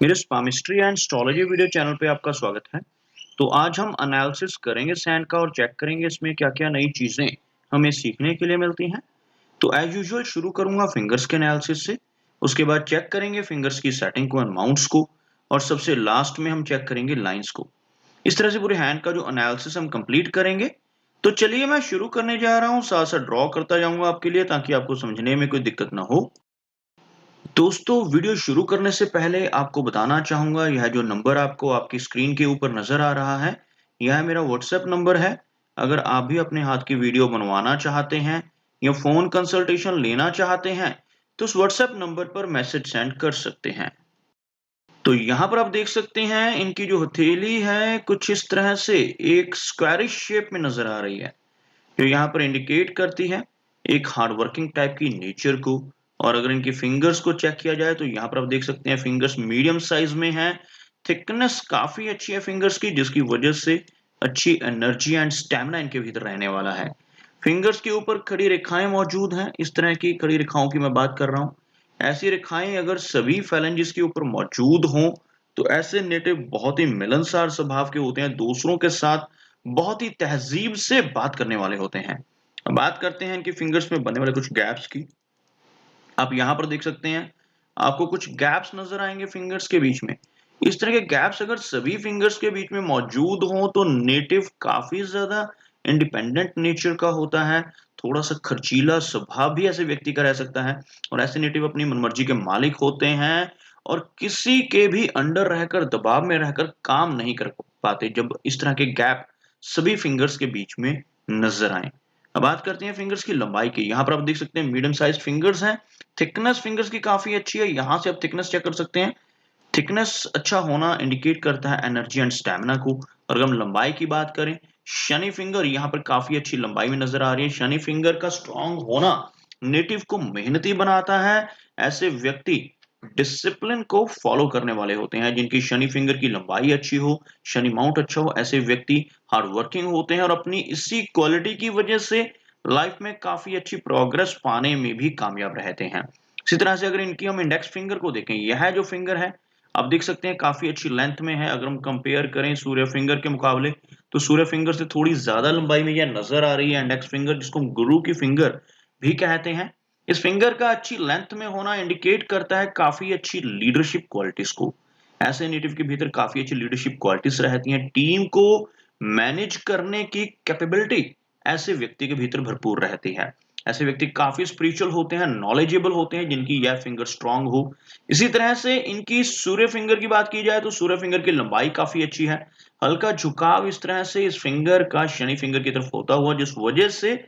मेरे स्पामिस्ट्री and astrology video channel पे आपका स्वागत है। तो आज हम एनालिसिस करेंगे सैंड का और चेक करेंगे इसमें क्या-क्या नई चीजें हमें सीखने के लिए मिलती हैं। तो एज यूजुअल शुरू करूंगा फिंगर्स के एनालिसिस से, उसके बाद चेक करेंगे फिंगर्स की सेटिंग को एंड माउंट्स को, और सबसे लास्ट में हम चेक करेंगे लाइंस को। इस तरह से पूरे हैंड का जो एनालिसिस हम कंप्लीट करेंगे। तो चलिए मैं शुरू करने जा रहा हूँ, साथ साथ ड्रॉ करता जाऊंगा आपके लिए ताकि आपको समझने में कोई दिक्कत ना हो। दोस्तों, वीडियो शुरू करने से पहले आपको बताना चाहूँगा, यह जो नंबर आपको आपकी स्क्रीन के ऊपर नज़र आ रहा है, यह मेरा व्हाट्सएप नंबर है। अगर आप भी अपने हाथ की वीडियो बनवाना चाहते हैं या फ़ोन कंसल्टेशन लेना चाहते हैं, तो उस व्हाट्सएप नंबर पर मैसेज सेंड कर सकते हैं। तो यहाँ पर आप देख सकते हैं, इनकी जो हथेली है, कुछ इस तरह से एक स्क्वायरिश शेप में नज़र आ रही है। जो यहाँ पर इंडिकेट करती है एक हार्ड वर्किंग टाइप की नेचर को। और अगर इनकी फिंगर्स को चेक किया जाए तो यहाँ पर आप देख सकते हैं फिंगर्स मीडियम साइज में है। थिकनेस काफी अच्छी है फिंगर्स की, जिसकी वजह से अच्छी एनर्जी एंड स्टेमिना इनके भीतर रहने वाला है। फिंगर्स के ऊपर खड़ी रेखाएं मौजूद हैं, इस तरह की खड़ी रेखाओं की मैं बात कर रहा हूँ। ऐसी रेखाएं अगर सभी फैलेंजेस के ऊपर मौजूद हों तो ऐसे नेटिव बहुत ही मिलनसार स्वभाव के होते हैं, दूसरों के साथ बहुत ही तहजीब से बात करने वाले होते हैं। अब बात करते हैं इनकी फिंगर्स में बनने वाले कुछ गैप्स की। आप यहाँ पर देख सकते हैं, आपको कुछ गैप्स नजर आएंगे फिंगर्स के बीच में। इस तरह के गैप्स अगर सभी फिंगर्स के बीच में मौजूद हों तो नेटिव काफी ज्यादा इंडिपेंडेंट नेचर का होता है। थोड़ा सा खर्चीला स्वभाव भी ऐसे व्यक्ति का रह सकता है, और ऐसे नेटिव अपनी मनमर्जी के मालिक होते हैं और किसी के भी अंडर रहकर, दबाव में रहकर काम नहीं कर पाते जब इस तरह के गैप सभी फिंगर्स के बीच में नजर आए। अब बात करते हैं फिंगर्स की लंबाई की। यहाँ पर आप देख सकते हैं मीडियम साइज फिंगर्स हैं। थिकनेस फिंगर्स की काफी अच्छी है, यहाँ से आप थिकनेस चेक कर सकते हैं। थिकनेस अच्छा होना इंडिकेट करता है एनर्जी एंड स्टैमिना को। और अगर हम लंबाई की बात करें, शनि फिंगर यहाँ पर काफी अच्छी लंबाई में नजर आ रही है। शनि फिंगर का स्ट्रॉन्ग होना नेटिव को मेहनती बनाता है। ऐसे व्यक्ति डिसिप्लिन को फॉलो करने वाले होते हैं, जिनकी शनि फिंगर की लंबाई अच्छी हो, शनि माउंट अच्छा हो। ऐसे व्यक्ति हार्ड वर्किंग होते हैं और अपनी इसी क्वालिटी की वजह से लाइफ में काफी अच्छी प्रोग्रेस पाने में भी कामयाब रहते हैं। इसी तरह से अगर इनकी हम इंडेक्स फिंगर को देखें, यह जो फिंगर है आप देख सकते हैं काफी अच्छी लेंथ में है। अगर हम कंपेयर करें सूर्य फिंगर के मुकाबले, तो सूर्य फिंगर से थोड़ी ज्यादा लंबाई में यह नजर आ रही है। इंडेक्स फिंगर, जिसको हम गुरु की फिंगर भी कहते हैं, इस फिंगर का अच्छी लेंथ में होना इंडिकेट करता है काफी अच्छी लीडरशिप क्वालिटीज को। ऐसे नेटिव के भीतर काफी अच्छी लीडरशिप क्वालिटीज रहती हैं। टीम को मैनेज करने की कैपेबिलिटी ऐसे व्यक्ति के भीतर भरपूर रहती है। ऐसे व्यक्ति काफी स्पिरिचुअल होते हैं, नॉलेजेबल होते हैं, जिनकी यह फिंगर स्ट्रांग हो। इसी तरह से इनकी सूर्य फिंगर की बात की जाए तो सूर्य फिंगर की लंबाई काफी अच्छी है। हल्का झुकाव इस तरह से इस फिंगर का शनि फिंगर की तरफ होता हुआ, जिस वजह से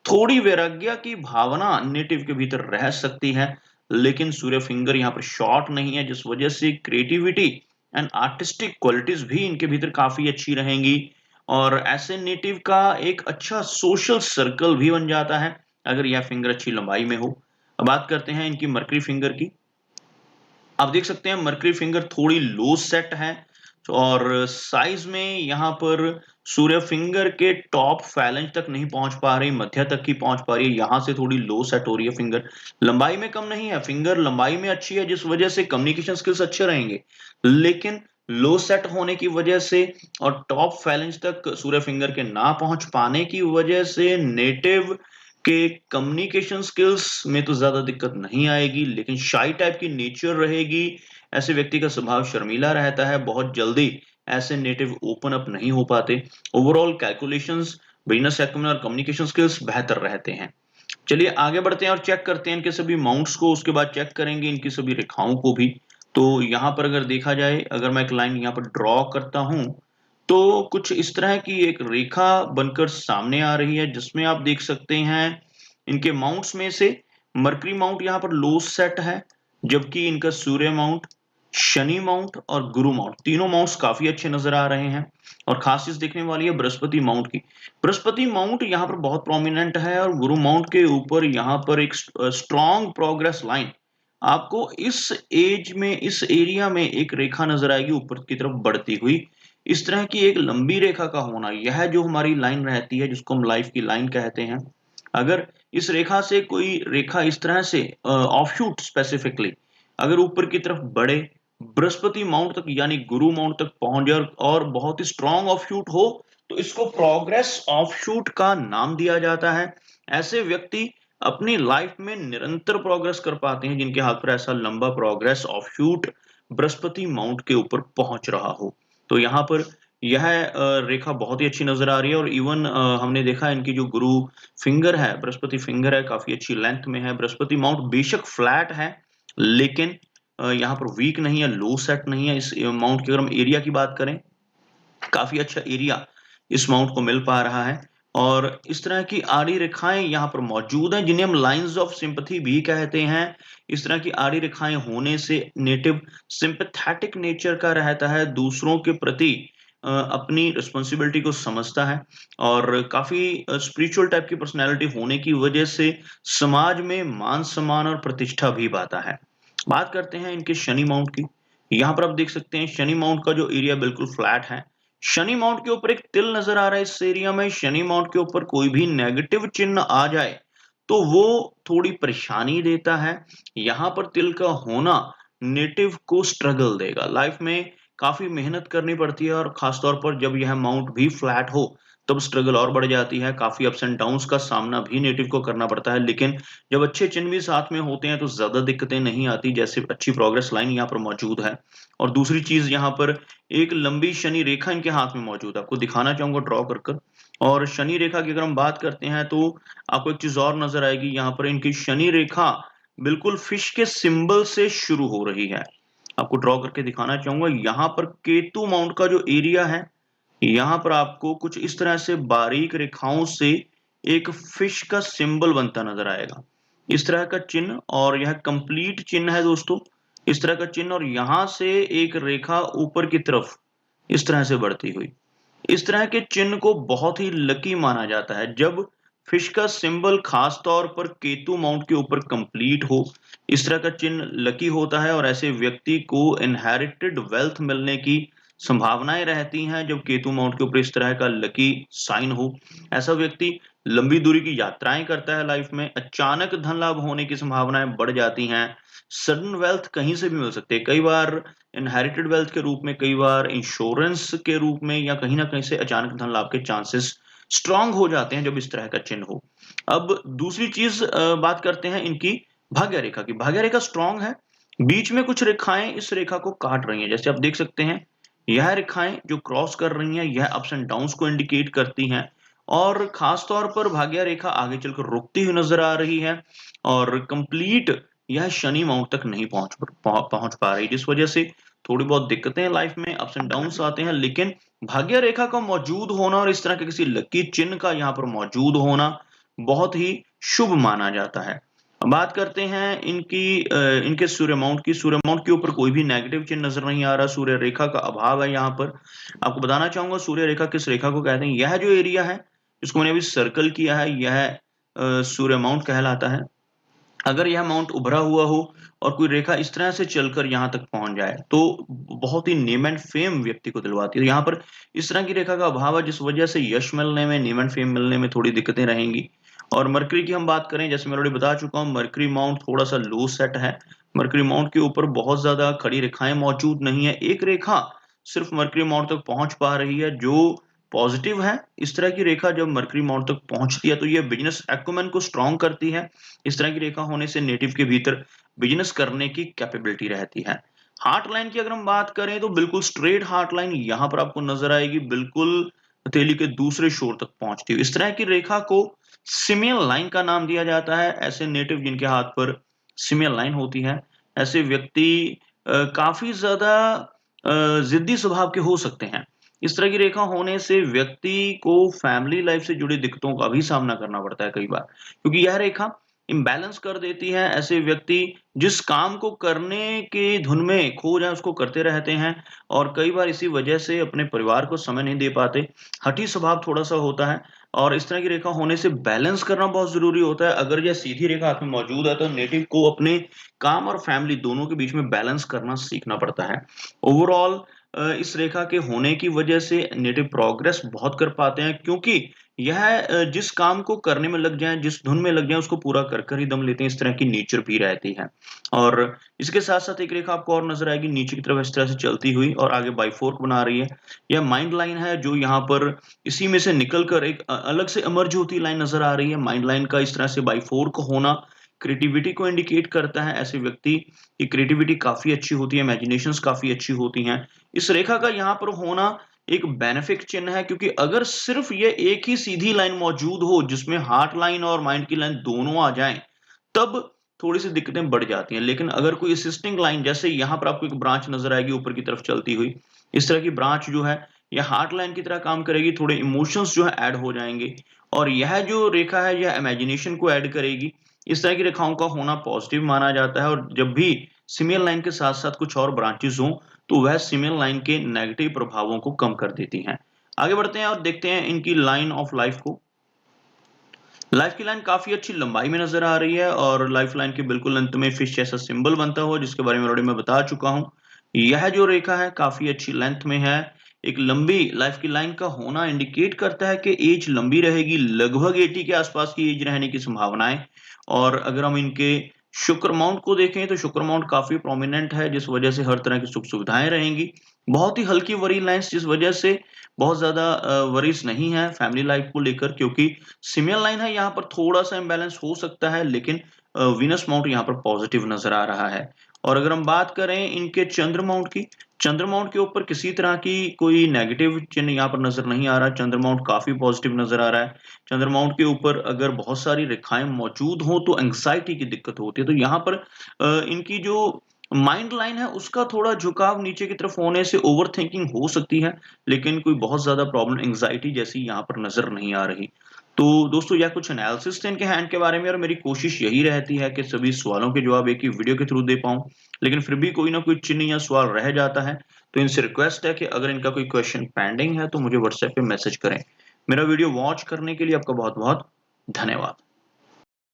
थोड़ी वैराग्य की भावना नेटिव के भीतर रह सकती है। लेकिन सूर्य फिंगर यहाँ पर शॉर्ट नहीं है, जिस वजह से क्रिएटिविटी एंड आर्टिस्टिक क्वालिटीज भी इनके भीतर काफी अच्छी रहेंगी। और ऐसे नेटिव का एक अच्छा सोशल सर्कल भी बन जाता है अगर यह फिंगर अच्छी लंबाई में हो। अब बात करते हैं इनकी मर्करी फिंगर की। आप देख सकते हैं मर्करी फिंगर थोड़ी लो सेट है, और साइज में यहाँ पर सूर्य फिंगर के टॉप फैलेंज तक नहीं पहुंच पा रही, मध्य तक ही पहुंच पा रही है। यहाँ से थोड़ी लो सेट हो रही है फिंगर। लंबाई में कम नहीं है, फिंगर लंबाई में अच्छी है, जिस वजह से कम्युनिकेशन स्किल्स अच्छे रहेंगे। लेकिन लो सेट होने की वजह से और टॉप फैलेंज तक सूर्य फिंगर के ना पहुंच पाने की वजह से नेटिव के कम्युनिकेशन स्किल्स में तो ज्यादा दिक्कत नहीं आएगी, लेकिन शाई टाइप की नेचर रहेगी। ऐसे व्यक्ति का स्वभाव शर्मीला रहता है, बहुत जल्दी ऐसे नेटिव ओपन अप नहीं हो पाते। ओवरऑल कैलकुलेशंस, बिजनेस एक्यूमेन और कम्युनिकेशन स्किल्स बेहतर रहते हैं। चलिए आगे बढ़ते हैं और चेक करते हैं इनके सभी माउंट्स को, उसके बाद चेक करेंगे इनकी सभी रेखाओं को भी। तो यहाँ पर अगर देखा जाए, अगर मैं एक लाइन यहाँ पर ड्रॉ करता हूं, तो कुछ इस तरह की एक रेखा बनकर सामने आ रही है, जिसमें आप देख सकते हैं इनके माउंट्स में से मरकरी माउंट यहाँ पर लो सेट है, जबकि इनका सूर्य माउंट, शनि माउंट और गुरु माउंट, तीनों माउंट्स काफी अच्छे नजर आ रहे हैं। और खास चीज देखने वाली है बृहस्पति माउंट की। बृहस्पति माउंट यहाँ पर बहुत प्रोमिनेंट है, और गुरु माउंट के ऊपर यहाँ पर एक स्ट्रॉन्ग प्रोग्रेस लाइन आपको इस एज में, इस एरिया में एक रेखा नजर आएगी ऊपर की तरफ बढ़ती हुई। इस तरह की एक लंबी रेखा का होना, यह जो हमारी लाइन रहती है, जिसको हम लाइफ की लाइन कहते हैं, अगर इस रेखा से कोई रेखा इस तरह से ऑफशूट स्पेसिफिकली अगर ऊपर की तरफ बढ़े, बृहस्पति माउंट तक यानी गुरु माउंट तक पहुंच जाए और बहुत ही स्ट्रॉन्ग ऑफशूट हो तो इसको प्रोग्रेस ऑफशूट का नाम दिया जाता है। ऐसे व्यक्ति अपनी लाइफ में निरंतर प्रोग्रेस कर पाते हैं जिनके हाथ पर ऐसा लंबा प्रोग्रेस ऑफशूट बृहस्पति माउंट के ऊपर पहुंच रहा हो। तो यहाँ पर यह रेखा बहुत ही अच्छी नजर आ रही है और इवन हमने देखा इनकी जो गुरु फिंगर है, बृहस्पति फिंगर है, काफी अच्छी लेंथ में है। बृहस्पति माउंट बेशक फ्लैट है लेकिन यहाँ पर वीक नहीं है, लो सेट नहीं है। इस माउंट की अगर हम एरिया की बात करें, काफी अच्छा एरिया इस माउंट को मिल पा रहा है और इस तरह की आड़ी रेखाएं यहाँ पर मौजूद हैं जिन्हें हम लाइंस ऑफ सिंपैथी भी कहते हैं। इस तरह की आड़ी रेखाएं होने से नेटिव सिंपैथेटिक नेचर का रहता है, दूसरों के प्रति अपनी रिस्पॉन्सिबिलिटी को समझता है और काफी स्पिरिचुअल टाइप की पर्सनैलिटी होने की वजह से समाज में मान सम्मान और प्रतिष्ठा भी पाता है। बात करते हैं इनके शनि माउंट की। यहाँ पर आप देख सकते हैं शनि माउंट का जो एरिया बिल्कुल फ्लैट है। शनि माउंट के ऊपर एक तिल नजर आ रहा है। इस एरिया में शनि माउंट के ऊपर कोई भी नेगेटिव चिन्ह आ जाए तो वो थोड़ी परेशानी देता है। यहाँ पर तिल का होना नेटिव को स्ट्रगल देगा, लाइफ में काफी मेहनत करनी पड़ती है और खासतौर पर जब यह माउंट भी फ्लैट हो तब स्ट्रगल और बढ़ जाती है। काफी अप्स एंड डाउन्स का सामना भी नेटिव को करना पड़ता है, लेकिन जब अच्छे चिन्ह भी साथ में होते हैं तो ज्यादा दिक्कतें नहीं आती, जैसे अच्छी प्रोग्रेस लाइन यहाँ पर मौजूद है। और दूसरी चीज यहाँ पर एक लंबी शनि रेखा इनके हाथ में मौजूद है, आपको दिखाना चाहूंगा ड्रॉ कर कर। और शनि रेखा की अगर हम बात करते हैं तो आपको एक चीज और नजर आएगी, यहाँ पर इनकी शनि रेखा बिल्कुल फिश के सिंबल से शुरू हो रही है। आपको ड्रॉ करके दिखाना चाहूंगा, यहाँ पर केतु माउंट का जो एरिया है यहाँ पर आपको कुछ इस तरह से बारीक रेखाओं से एक फिश का सिंबल बनता नजर आएगा। इस तरह का चिन्ह और यह कंप्लीट चिन्ह है दोस्तों, इस तरह का चिन्ह और यहां से एक रेखा ऊपर की तरफ इस तरह से बढ़ती हुई। इस तरह के चिन्ह को बहुत ही लकी माना जाता है जब फिश का सिंबल खास तौर पर केतु माउंट के ऊपर कंप्लीट हो। इस तरह का चिन्ह लकी होता है और ऐसे व्यक्ति को इनहेरिटेड वेल्थ मिलने की संभावनाएं रहती हैं जब केतु माउंट के ऊपर इस तरह का लकी साइन हो। ऐसा व्यक्ति लंबी दूरी की यात्राएं करता है, लाइफ में अचानक धन लाभ होने की संभावनाएं बढ़ जाती हैं। सडन वेल्थ कहीं से भी मिल सकती है, कई बार इनहेरिटेड वेल्थ के रूप में, कई बार इंश्योरेंस के रूप में, या कहीं ना कहीं से अचानक धन लाभ के चांसेस स्ट्रांग हो जाते हैं जब इस तरह का चिन्ह हो। अब दूसरी चीज बात करते हैं इनकी भाग्य रेखा की। भाग्य रेखा स्ट्रांग है, बीच में कुछ रेखाएं इस रेखा को काट रही हैं, जैसे आप देख सकते हैं यह रेखाएं जो क्रॉस कर रही हैं यह अप्स एंड डाउन्स को इंडिकेट करती हैं और खास तौर पर भाग्य रेखा आगे चलकर रुकती हुई नजर आ रही है और कंप्लीट यह शनि माउंट तक नहीं पहुंच पा रही, जिस वजह से थोड़ी बहुत दिक्कतें लाइफ में अप्स एंड डाउन्स आते हैं। लेकिन भाग्य रेखा का मौजूद होना और इस तरह के किसी लकी चिन्ह का यहाँ पर मौजूद होना बहुत ही शुभ माना जाता है। अब बात करते हैं इनके सूर्य माउंट की। सूर्य माउंट के ऊपर कोई भी नेगेटिव चिन्ह नजर नहीं आ रहा, सूर्य रेखा का अभाव है। यहाँ पर आपको बताना चाहूंगा सूर्य रेखा किस रेखा को कहते हैं। यह जो एरिया है जिसको मैंने अभी सर्कल किया है यह सूर्य माउंट कहलाता है। अगर यह माउंट उभरा हुआ हो और कोई रेखा इस तरह से चलकर यहाँ तक पहुंच जाए तो बहुत ही नेम एंड फेम व्यक्ति को दिलवाती है। यहाँ पर इस तरह की रेखा का अभाव है जिस वजह से यश मिलने में, नेम एंड फेम मिलने में थोड़ी दिक्कतें रहेंगी। और मरकरी की हम बात करें, जैसे मैं ऑलरेडी बता चुका हूँ, मरकरी माउंट थोड़ा सा लो सेट है। मरकरी माउंट के ऊपर बहुत ज्यादा खड़ी रेखाएं मौजूद नहीं है, एक रेखा सिर्फ मरकरी माउंट तक पहुंच पा रही है जो पॉजिटिव है। इस तरह की रेखा जब मरकरी माउंट तक पहुंचती है तो यह बिजनेस एक्यूमेन को स्ट्रॉन्ग करती है। इस तरह की रेखा होने से नेटिव के भीतर बिजनेस करने की कैपेबिलिटी रहती है। हार्ट लाइन की अगर हम बात करें तो बिल्कुल स्ट्रेट हार्ट लाइन यहाँ पर आपको नजर आएगी, बिल्कुल हथेली के दूसरे शोर तक पहुंचती है। इस तरह की रेखा को सिमियल लाइन का नाम दिया जाता है। ऐसे नेटिव जिनके हाथ पर सिमियल लाइन होती है, ऐसे व्यक्ति काफी ज्यादा जिद्दी स्वभाव के हो सकते हैं। इस तरह की रेखा होने से व्यक्ति को फैमिली लाइफ से जुड़ी दिक्कतों का भी सामना करना पड़ता है कई बार, क्योंकि यह रेखा इम्बैलेंस कर देती है। ऐसे व्यक्ति जिस काम को करने की धुन में खो जाए उसको करते रहते हैं और कई बार इसी वजह से अपने परिवार को समय नहीं दे पाते। हठी स्वभाव थोड़ा सा होता है और इस तरह की रेखा होने से बैलेंस करना बहुत जरूरी होता है। अगर यह सीधी रेखा हाथ में मौजूद है तो नेटिव को अपने काम और फैमिली दोनों के बीच में बैलेंस करना सीखना पड़ता है। ओवरऑल इस रेखा के होने की वजह से नेटिव प्रोग्रेस बहुत कर पाते हैं, क्योंकि यह जिस काम को करने में लग जाएँ, जिस धुन में लग जाएँ, उसको पूरा कर ही दम लेते हैं। इस तरह की नेचर भी रहती है। और इसके साथ-साथ एक रेखा आपको और नज़र आएगी नीचे की तरफ इस तरह से चलती हुई और आगे बाइफोर्क बना रही है। यह माइंड लाइन है जो यहाँ पर इसी में से निकल कर एक अलग से इमर्ज होती लाइन नज़र आ रही है। माइंड लाइन का इस तरह से बाइफोर्क होना क्रिएटिविटी को इंडिकेट करता है। ऐसे व्यक्ति की क्रिएटिविटी काफ़ी अच्छी होती है, इमेजिनेशंस काफ़ी अच्छी होती हैं। इस रेखा का यहाँ पर होना एक बेनिफिक चिन्ह है, क्योंकि अगर सिर्फ़ ये एक ही सीधी लाइन मौजूद हो जिसमें हार्ट लाइन और माइंड की लाइन दोनों आ जाएँ, तब थोड़ी-सी दिक्कतें बढ़ जाती हैं। लेकिन अगर कोई असिस्टिंग लाइन, जैसे यहाँ पर आपको एक ब्रांच नज़र आएगी ऊपर की तरफ चलती हुई, इस तरह की ब्रांच जो है, ये हार्ट लाइन की तरह काम करेगी, थोड़े इमोशंस जो है ऐड हो जाएँगे और यह जो रेखा है, यह इमेजिनेशन को ऐड करेगी। इस तरह की रेखाओं का होना पॉज़िटिव माना जाता है और जब भी सिमिलर लाइन के साथ-साथ कुछ और ब्रांचेज़ हों, तो वह सिमिलर लाइन के नेगेटिव प्रभावों को कम कर देती हैं। आगे बढ़ते हैं और देखते हैं इनकी लाइन ऑफ लाइफ़ को। लाइफ की लाइन काफ़ी अच्छी लंबाई में नज़र आ रही है और लाइफ लाइन के बिल्कुल अंत में फिश जैसा सिंबल बनता हुआ, जिसके बारे में ऑलरेडी मैं बता चुका हूँ। यह जो रेखा है काफ़ी अच्छी लेंथ में है। एक लंबी लाइफ की लाइन का होना इंडिकेट करता है कि एज लंबी रहेगी, लगभग 80 के आसपास की एज रहने की संभावनाएँ। और अगर हम इनके शुक्र माउंट को देखें तो शुक्र माउंट काफ़ी प्रोमिनेंट है, जिस वजह से हर तरह की सुख-सुविधाएँ रहेंगी। बहुत ही हल्की वरी लाइन्स, जिस वजह से बहुत ज़्यादा वरीज़ नहीं है फैमिली लाइफ को लेकर, क्योंकि सिमिलर लाइन है, यहाँ पर थोड़ा-सा इम्बैलेंस हो सकता है, लेकिन वीनस माउंट यहाँ पर पॉज़िटिव नज़र आ रहा है। और अगर हम बात करें इनके चंद्र माउंट की, चंद्र माउंट के ऊपर किसी तरह की कोई नेगेटिव चिन्ह यहाँ पर नज़र नहीं आ रहा। चंद्र माउंट काफ़ी पॉज़िटिव नज़र आ रहा है। चंद्र माउंट के ऊपर अगर बहुत सारी रेखाएँ मौजूद हों, तो एंग्ज़ायटी की दिक्कत होती है। तो यहाँ पर इनकी जो माइंड लाइन है, उसका थोड़ा झुकाव नीचे की तरफ होने से ओवरथिंकिंग हो सकती है, लेकिन कोई बहुत ज़्यादा प्रॉब्लम एंग्ज़ायटी जैसी यहाँ पर नज़र नहीं आ रही। तो दोस्तों, यह कुछ एनालिसिस थे इनके हैंड के बारे में और मेरी कोशिश यही रहती है कि सभी सवालों के जवाब एक ही वीडियो के थ्रू दे पाऊँ। लेकिन फिर भी कोई ना कोई चिन्ह या सवाल रह जाता है, तो इनसे रिक्वेस्ट है कि अगर इनका कोई क्वेश्चन पेंडिंग है, तो मुझे व्हाट्सएप पे मैसेज करें। मेरा वीडियो वॉच करने के लिए आपका बहुत-बहुत धन्यवाद।